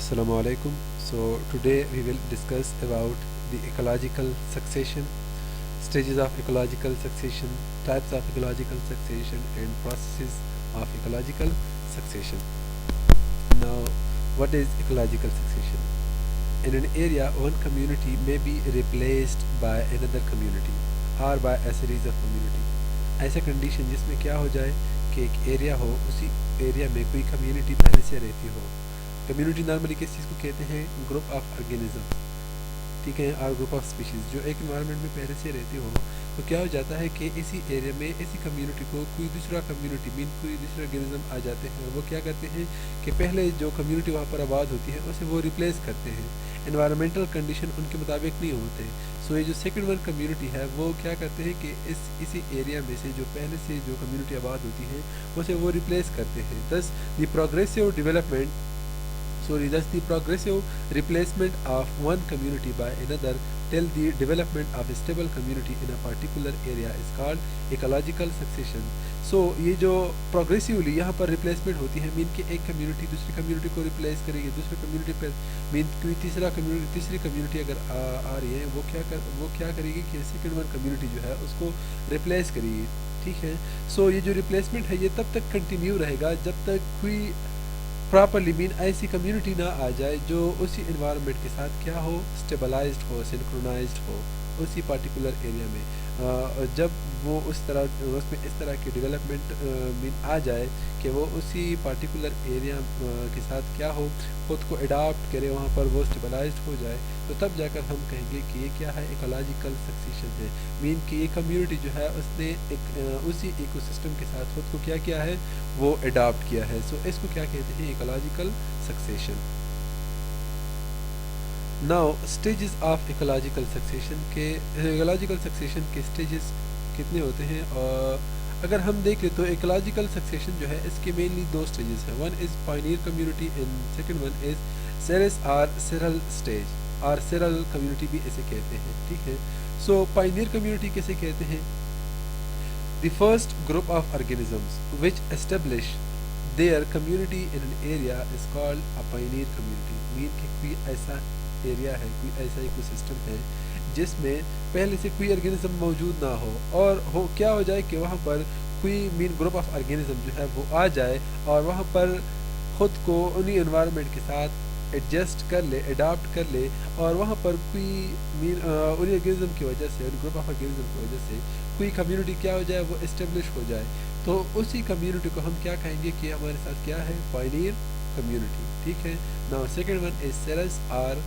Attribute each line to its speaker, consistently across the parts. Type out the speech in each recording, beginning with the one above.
Speaker 1: Assalamu alaikum. So today we will discuss about the ecological succession, stages of ecological succession, types of ecological succession and processes of ecological succession. Now, what is ecological succession? In an area, one community may be replaced by another community or by a series of community. ऐसा condition जिसमें क्या हो जाए कि एक area हो, उसी area में कोई कम्युनिटी पहले से रहती हो. कम्युनिटी नॉर्मली किस चीज़ को कहते हैं? ग्रुप ऑफ ऑर्गेनिज्म, ठीक है, और ग्रुप ऑफ स्पीशीज़ जो एक इन्वायरमेंट में पहले से रहती हो. तो क्या हो जाता है कि इसी एरिया में इसी कम्युनिटी को कोई दूसरा कम्युनिटी कोई दूसरे ऑर्गेनिज्म आ जाते हैं और वो क्या करते हैं कि पहले जो कम्युनिटी वहाँ पर आबाद होती है उसे वो रिप्लेस करते हैं. एनवायरमेंटल कंडीशन उनके मुताबिक नहीं होते. सो ये जो सेकंड वन कम्युनिटी है वो क्या करते हैं कि इसी एरिया में से जो पहले से जो कम्युनिटी आबाद होती है उसे वो रिप्लेस करते हैं. दस the progressive development thus the progressive replacement of one community by another till the development of a stable community in a particular area is called ecological succession. So ये जो progressively यहाँ पर replacement होती है, mean कि एक community दूसरी community को रिप्लेस करेगी, दूसरी कम्युनिटी पर मीन कोई तीसरी कम्युनिटी अगर आ रही है वो क्या करेगी कि सेकंड वन कम्युनिटी जो है उसको रिप्लेस करेगी. ठीक है. सो ये जो रिप्लेसमेंट है ये तब तक कंटिन्यू रहेगा जब तक कोई प्रॉपरली मीन ऐसी कम्युनिटी ना आ जाए जो उसी इन्वायरमेंट के साथ क्या हो, स्टेबलाइज्ड हो, सिंक्रोनाइज्ड हो उसी पार्टिकुलर एरिया में. जब वो उसमें इस तरह की डेवलपमेंट मीन आ जाए कि वो उसी पार्टिकुलर एरिया के साथ क्या हो, खुद को अडॉप्ट करे, वहाँ पर वो स्टेबलाइज्ड हो जाए, तो तब जाकर हम कहेंगे कि ये क्या है, इकोलॉजिकल सक्सेशन है. मीन कि ये कम्युनिटी जो है उसने उसी इकोसिस्टम के साथ खुद को क्या किया है, वो अडॉप्ट किया है. सो इसको क्या कहते हैं, ecological succession. Now stages of ecological succession के स्टेजेस कितने होते हैं? और अगर हम देख ले तो इकोलॉजिकल सक्सेशन जो है इसके मेनली दो स्टेजेस हैं. One is pioneer community and second one is seres और सेरल स्टेज और सेरल कम्युनिटी भी इसे कहते हैं. ठीक है. सो पायनियर कम्युनिटी किसे कहते हैं? The first group of organisms which establish their community in an area is called a Pioneer community. Mean कि कोई ऐसा एरिया है, कोई ऐसा इकोसिस्टम है जिसमें पहले से कोई ऑर्गेनिज्म मौजूद ना हो और क्या हो जाए कि वहाँ पर कोई मीन ग्रुप ऑफ ऑर्गेनिज्म जो है वो आ जाए और वहाँ पर ख़ुद को उन्हीं एनवायरनमेंट के साथ एडजस्ट कर ले, अडॉप्ट कर ले और वहाँ पर कोई मीन उन्हीं ऑर्गेनिज्म की वजह से, उन ग्रुप ऑफ ऑर्गेनिज्म की वजह से कोई कम्युनिटी क्या हो जाए, वो इस्टेब्लिश हो जाए. तो उसी कम्युनिटी को हम क्या कहेंगे कि हमारे साथ क्या है, पायनियर कम्युनिटी. ठीक है. Now second one is seres और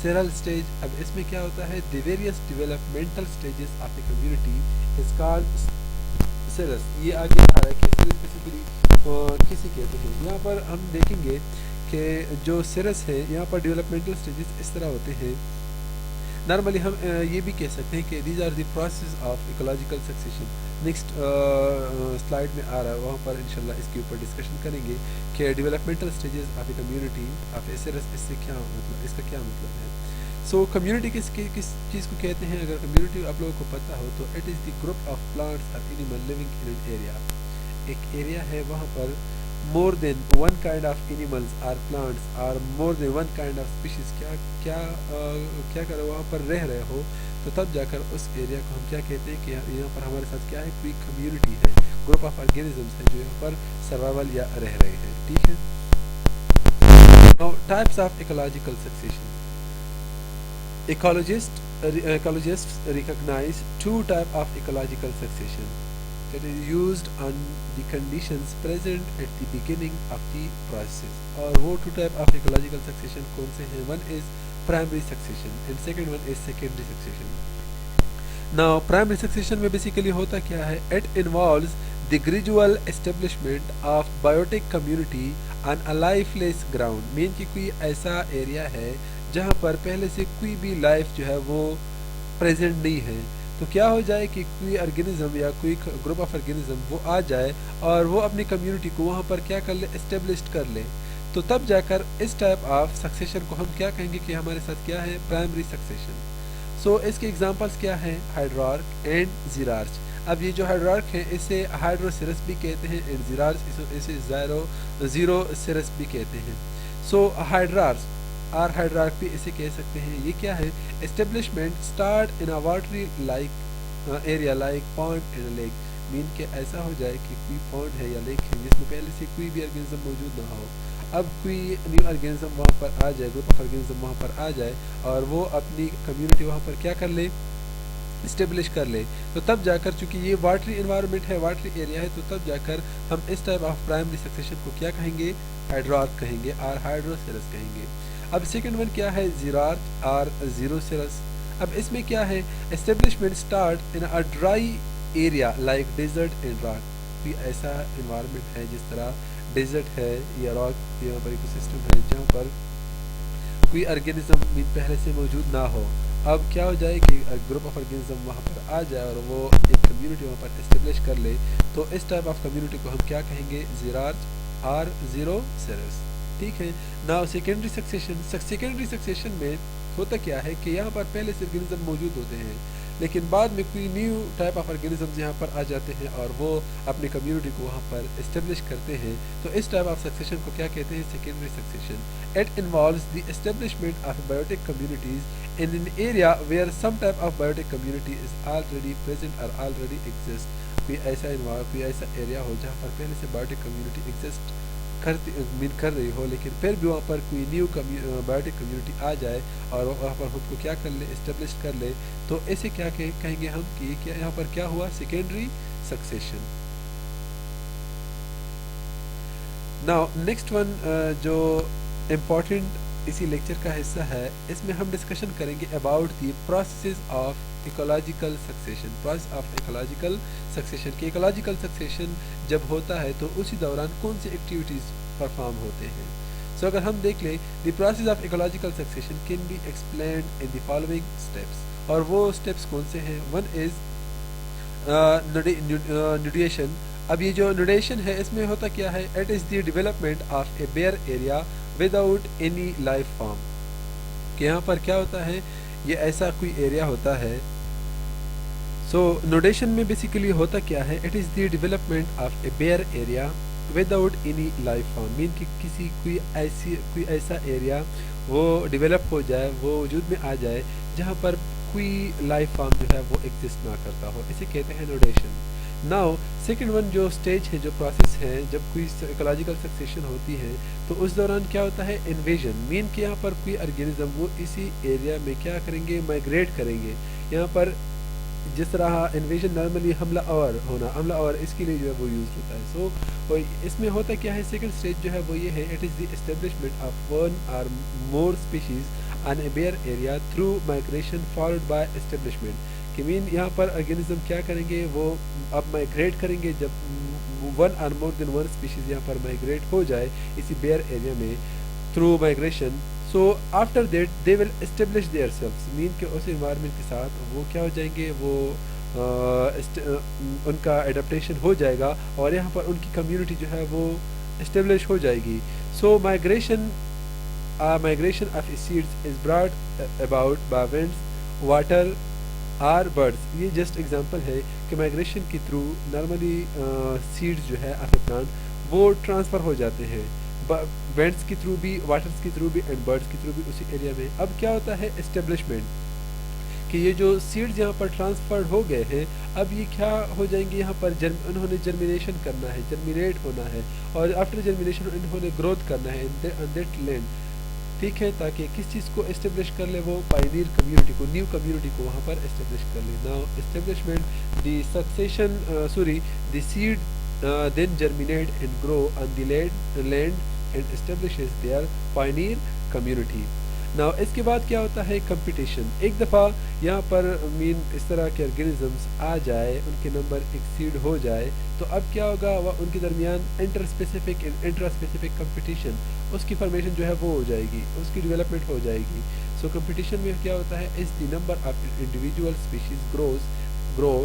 Speaker 1: सेरल स्टेज. अब इसमें क्या होता है, the various developmental stages of a community is called seres. ये आगे आ रहा है कि सेरस बेसिकली किसी कहते हैं. यहाँ पर हम देखेंगे कि जो सेरस है यहाँ पर डेवलपमेंटल स्टेजेस इस तरह होते हैं. नॉर्मली हम ये भी कह सकते हैं कि these are the process of ecological succession. Next slide में आ रहा है, वहाँ पर इंशाल्लाह इसके ऊपर डिस्कशन करेंगे कि developmental stages of a community of a seres इससे क्या मतलब, इसका क्या मतलब है. सो कम्युनिटी किस चीज़ को कहते हैं? अगर कम्युनिटी आप लोगों को पता हो तो it is the group of plants और animal living in an area. एक एरिया है वहाँ पर more than one kind of animals or plants or more than one kind of species क्या करो वहाँ पर रह रहे हो, तो तब जाकर उस एरिया को हम क्या कहते हैं कि यहाँ पर हमारे साथ क्या है, कोई कम्युनिटी है, ग्रुप ऑफ ऑर्गेनिजम्स है जो यहाँ पर सर्वाइवल या रह रहे हैं. ठीक है. Now types of ecological succession. Ecologists recognize two types of ecological succession that is used on the conditions present at the beginning of the process. और वो two type of ecological succession कौन से हैं? One is primary succession and second one is secondary succession. Now primary succession में basically होता क्या है? It involves the gradual establishment of biotic community on a lifeless ground. Mean कि कोई ऐसा एरिया है जहाँ पर पहले से कोई भी लाइफ जो है वो प्रेजेंट नहीं है. तो क्या हो जाए कि कोई ऑर्गेनिज्म या कोई ग्रुप ऑफ ऑर्गेनिज्म वो आ जाए और वो अपनी कम्युनिटी को वहाँ पर क्या कर ले, एस्टेब्लिश्ड कर ले. तो तब जाकर इस टाइप ऑफ सक्सेशन को हम क्या कहेंगे कि हमारे साथ क्या है, प्राइमरी सक्सेशन. सो इसके एग्जांपल्स क्या हैं? हाइड्रार्क एंड जीरार्च. अब ये जो हाइड्रार्क है इसे हाइड्रोसेरस भी कहते हैं एंड जीरार्च इसे जीरो सेरस भी कहते हैं. सो हाइड्रार्स आर हाइड्रार्की इसे कह सकते हैं। ये क्या है? Establishment start in a watery like area like pond in lake, mean के ऐसा हो जाए कि कोई पॉन्ड है या लेक है जिसमें पहले से कोई भी ऑर्गेनिज्म मौजूद ना हो। अब कोई न्यू ऑर्गेनिज्म वहाँ पर आ जाए, ग्रुप ऑफ ऑर्गेनिज्म वहाँ पर आ जाए और वो अपनी कम्युनिटी वहाँ पर क्या कर ले, इस्टेब्लिश कर ले, तो तब जाकर, चूंकि ये वाटरी इन्वायरमेंट है, वाटरी एरिया है, तो तब जाकर हम इस टाइप ऑफ प्राइमरी सक्सेशन को क्या कहेंगे? हाइड्रार्क कहेंगे और हाइड्रोसेरस कहेंगे। अब सेकंड वन क्या है? ज़ीरार्क और ज़ीरोसेरस। अब इसमें क्या है? Establishment start in a dry area like desert and rock, कोई ऐसा इन्वायरमेंट है जिस तरह डेजर्ट है या रॉक यहाँ पर इकोसिस्टम है जहाँ पर कोई ऑर्गेनिज्म पहले से मौजूद ना हो। अब क्या हो जाए कि ग्रुप ऑफ ऑर्गेनिज्म वहाँ पर आ जाए और वो एक कम्युनिटी वहाँ पर इस्टेब्लिश कर ले, तो इस टाइप ऑफ कम्युनिटी को हम क्या कहेंगे? ज़ीरार्क और ज़ीरोसेरस। ठीक है। Now secondary succession, secondary succession में होता क्या है कि यहाँ पर पहले से ऑर्गेनिज्म मौजूद होते हैं, लेकिन बाद में कोई न्यू टाइप ऑफ ऑर्गेनिज्म यहाँ पर आ जाते हैं और वो अपनी कम्युनिटी को वहाँ पर इस्टेब्लिश करते हैं, तो इस टाइप ऑफ सक्सेशन को क्या कहते हैं? Secondary succession. It involves the establishment of biotic communities in an area where some type of biotic community is already present और ऑलरेडी एग्जिस्ट, कोई ऐसा एरिया हो जहाँ पर पहले से बायोटिक कम्युनिटी एग्जिस्ट कर रही हो, लेकिन फिर भी वहाँ पर कोई न्यू बायोटिक कम्युनिटी आ जाए और वहाँ पर खुद को क्या कर ले? इस्टेब्लिश कर ले, तो ऐसे क्या कहेंगे हम कि क्या यहाँ पर क्या हुआ? Secondary succession. Now next one जो इम्पोर्टेंट इसी लेक्चर का हिस्सा है, इसमें हम डिस्कशन करेंगे about the process of ecological succession, process of ecological succession कि इकोलॉजिकल सक्सेशन जब होता है तो उसी दौरान कौन सी एक्टिविटीज़ परफॉर्म होते हैं। सो अगर हम देख लें, the process of ecological succession can be explained in the following steps, और वो स्टेप्स कौन से हैं? One is nudation. अब ये जो न्यूडिएशन है इसमें होता क्या है? It is the development of a bare area without any life form, कि यहाँ पर क्या होता है? ये ऐसा कोई एरिया होता है। सो न्यूडिएशन में बेसिकली होता क्या है? It is the development of a bare area without any life form, mean कि कोई ऐसा एरिया वो डेवलप हो जाए, वो वजूद में आ जाए जहाँ पर कोई लाइफ फॉर्म जो है वो एग्जिस्ट ना करता हो, इसे कहते हैं न्यूडिएशन। नाउ सेकंड वन जो स्टेज है, जो प्रोसेस है, जब कोई इकोलॉजिकल सक्सेशन होती है तो उस दौरान क्या होता है? इन्वेजन, मीन कि यहाँ पर कोई ऑर्गेनिज्म वो इसी एरिया में क्या करेंगे? माइग्रेट करेंगे। यहाँ पर जिस तरह इन्वेजन नॉर्मली हमला और इसके लिए जो है वो यूज होता है। सो इसमें होता क्या है? सेकंड स्टेज जो है वो ये है, it is the establishment of one और more species on a bare area through migration followed by establishment, कि मीन यहाँ पर ऑर्गेनिज्म क्या करेंगे? वो अब माइग्रेट करेंगे, जब वन और मोर देन वन स्पीशीज यहाँ पर माइग्रेट हो जाए इसी बेयर एरिया में through migration, so after that they will establish themselves, mean के उस इन्वायरमेंट के साथ वो क्या हो जाएंगे? वो उनका एडेप्टेशन हो जाएगा और यहाँ पर उनकी कम्युनिटी जो है वो एस्टेब्लिश हो जाएगी। So migration of seeds is brought about by winds, water or birds. ये जस्ट एग्जांपल है कि माइग्रेशन के थ्रू नॉर्मली सीड्स जो है ऑफ ए प्लांट वो ट्रांसफ़र हो जाते हैं, विंड्स के थ्रू भी, वाटर्स के थ्रू भी एंड बर्ड्स के थ्रू भी उसी एरिया में। अब क्या होता है? एस्टेब्लिशमेंट, कि ये जो सीड्स यहाँ पर ट्रांसफर्ड हो गए हैं, अब ये क्या हो जाएंगे? यहाँ पर उन्होंने जर्मिनेशन करना है, जर्मिनेट होना है, और आफ्टर जर्मिनेशन इन्होंने ग्रोथ करना है इन दैट लैंड, ठीक है, ताकि किस चीज़ को इस्टेब्लिश कर ले? वो पायनियर कम्युनिटी को, न्यू कम्युनिटी को वहाँ पर इस्टेब्लिश कर ले। Now establishment the succession the seed then germinate and grow on the land and establishes their pioneer community. Now इसके बाद क्या होता है? कंपटीशन। एक दफ़ा यहाँ पर मीन इस तरह के ऑर्गेनिजम्स आ जाए, उनके नंबर एक्सीड हो जाए, तो अब क्या होगा? वह उनके दरमियान inter specific and intra specific competition, उसकी फॉर्मेशन जो है वो हो जाएगी, उसकी डेवलपमेंट हो जाएगी। सो कंपटीशन में क्या होता है? Is the number of individual species grow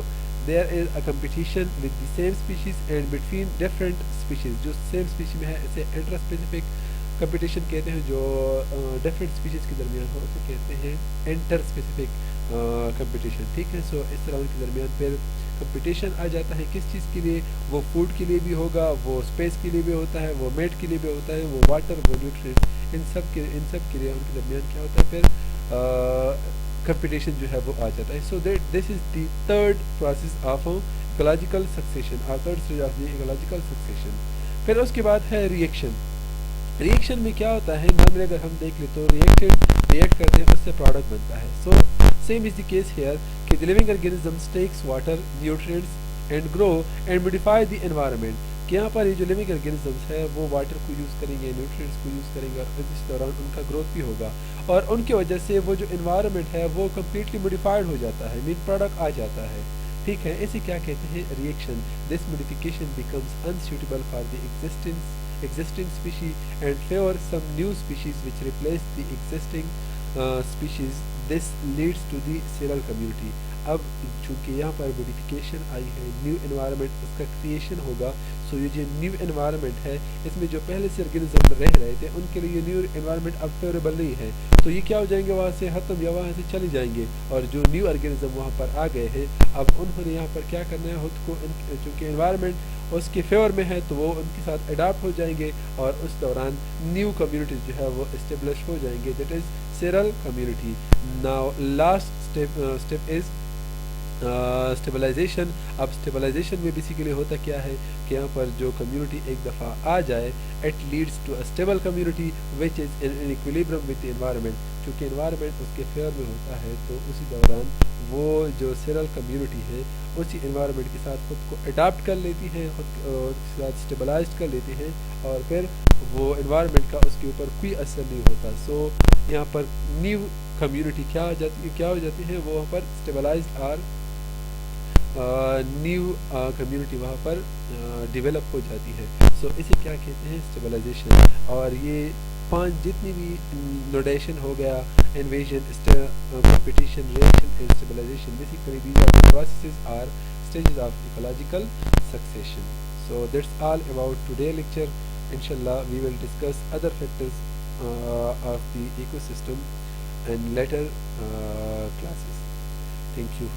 Speaker 1: there is a competition with the same species and between different species, जो same species में है इसे इंट्रा स्पेसिफिक कंपटीशन कहते हैं, जो डिफरेंट स्पीशीज़ के दरमियान हो उसे कहते हैं इंटर स्पेसिफिक कंपटीशन, ठीक है। सो इस तरह उनके दरमियान फिर कंपटीशन आ जाता है, किस चीज़ के लिए? वो फूड के लिए भी होगा, वो स्पेस के लिए भी होता है, वो मेट के लिए भी होता है, वो वाटर, वो न्यूट्रिएंट्स, ان سب کے لیے ان کے درمیان کیا ہوتا ہے پھر کمپٹیشن جو ہے وہ آ جاتا ہے. So that this is the third process of ecological succession اور third stage of the ecological succession. پھر اس کے بعد ہے ریئیکشن میں کیا ہوتا ہے نارملی اگر ہم دیکھ لیں تو ریئیکٹ کرتے ہیں اس سے پروڈکٹ بنتا ہے. So same is the case here کہ the living organisms takes water nutrients and grow and modify the environment کہ یہاں پر یہ جو لیونگ آرگینزمز ہے وہ واٹر کو یوز کریں گے, نیوٹرینٹس کو یوز کریں گے اور اس دوران ان کا گروتھ بھی ہوگا اور ان کی وجہ سے وہ جو انوائرمنٹ ہے وہ کمپلیٹلی موڈیفائڈ ہو جاتا ہے, مین پروڈکٹ آ جاتا ہے. ٹھیک ہے, اسے کیا کہتے ہیں reaction. This modification becomes unsuitable for the existing species and favor some new species which replace the existing species. This leads to the cereal community. اب چونکہ یہاں پر موڈیفیکیشن آئی ہے, نیو انوائرمنٹ اس کا کریشن ہوگا. سو یہ جو نیو انوائرمنٹ ہے اس میں جو پہلے سے آرگینزم رہ رہے تھے ان کے لیے یہ نیو انوائرمنٹ اب فیوریبل نہیں ہے, تو یہ کیا ہو جائیں گے, وہاں سے ختم یا وہاں سے چلے جائیں گے. اور جو نیو آرگینزم وہاں پر آ گئے ہیں اب انہوں نے یہاں پر کیا کرنا ہے, خود کو چونکہ انوائرمنٹ اس کے فیور میں ہے تو وہ ان کے ساتھ اڈاپٹ ہو جائیں گے اور اس دوران نیو کمیونٹیز جو ہے وہ اسٹیبلش ہو جائیں گے. That is Cyril community. Now last step is stabilisation. اب اسٹیبلائزیشن میں بیسیکلی ہوتا کیا ہے کہ یہاں پر جو کمیونٹی ایک دفعہ آ جائے it leads to a stable community which is in equilibrium with the environment. چونکہ انوائرمنٹ اس کے فیور میں ہوتا ہے تو اسی دوران وہ جو سیرل کمیونٹی ہے اسی انوائرمنٹ کے ساتھ خود کو اڈاپٹ کر لیتی ہے, خود کے ساتھ اسٹیبلائزڈ کر لیتی ہے اور پھر وہ انوائرمنٹ کا اس کے اوپر کوئی اثر نہیں ہوتا. سو یہاں پر نیو کمیونٹی کیا ہو جاتی ہے, وہ وہاں پر اسٹیبلائزڈ اور نیو کمیونٹی وہاں پر ڈیولپ ہو جاتی ہے. سو اسے کیا کہتے ہیں, اسٹیبلائزیشن. اور یہ 5 جتنی بھی نوڈیشن ہو گیا, invasion, competition, reaction and stabilisation, basically these are the processes are stages of ecological succession. So that's all about today's lecture. Inshallah we will discuss other factors of the ecosystem in later classes. Thank you.